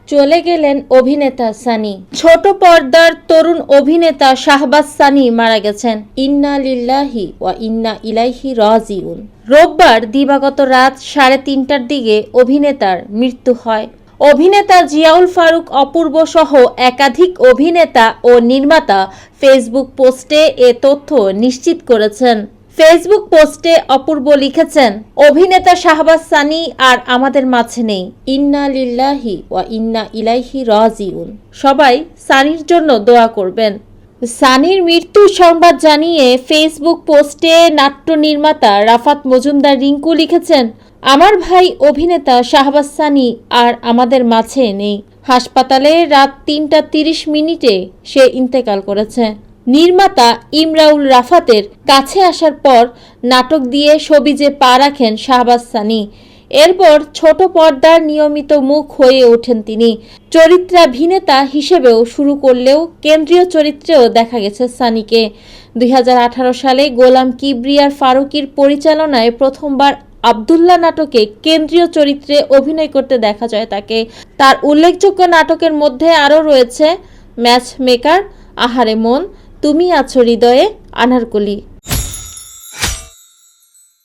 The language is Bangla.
চলে গেলেন অভিনেতা সানি। ছোট পর্দার তরুণ অভিনেতা শাহবাজ সানি মারা গেছেন। ইন্না লিল্লাহি ওয়া ইন্না ইলাইহি রাজিউন। রোববার দিবাগত রাত 3:30টার দিকে অভিনেতার মৃত্যু হয়। অভিনেতা জিয়াউল ফারুক অপূর্ব সহ একাধিক অভিনেতা ও নির্মাতা ফেসবুক পোস্টে এ তথ্য নিশ্চিত করেছেন। ফেসবুক পোস্টে অপূর্ব লিখেছেন, অভিনেতা শাহবাজ সানি আর আমাদের মাঝে নেই। ইন্না লিল্লাহি ওয়া ইন্না ইলাইহি রাজিউন। সবাই সানির জন্য দোয়া করবেন। সানির মৃত্যুর সংবাদ জানিয়ে ফেসবুক পোস্টে নাট্য নির্মাতা রাফাত মজুমদার রিঙ্কু লিখেছেন, আমার ভাই অভিনেতা শাহবাজ সানি আর আমাদের মাঝে নেই। হাসপাতালে রাত 3:30 সে ইন্তেকাল করেছে। নির্মাতা ইমরাউল রাফাতের কাছে আসার পর নাটক দিয়ে শোবিজে পা রাখেন শাহবাজ সানি। এরপর ছোট পর্দার নিয়মিত মুখ হয়ে ওঠেন তিনি। চরিত্রাভিনেতা হিসেবেও শুরু করলেও কেন্দ্রীয় চরিত্রেও দেখা গেছে সানিকে। 2018 সালে গোলাম কিবরিয়ার ফারুকীর পরিচালনায় প্রথমবার আব্দুল্লাহ নাটকে কেন্দ্রীয় চরিত্রে অভিনয় করতে দেখা যায় তাকে। তার উল্লেখযোগ্য নাটকের মধ্যে আরও রয়েছে ম্যাচ মেকার, আহারে মন, তুমি আছো হৃদয়ে, আনারকলি।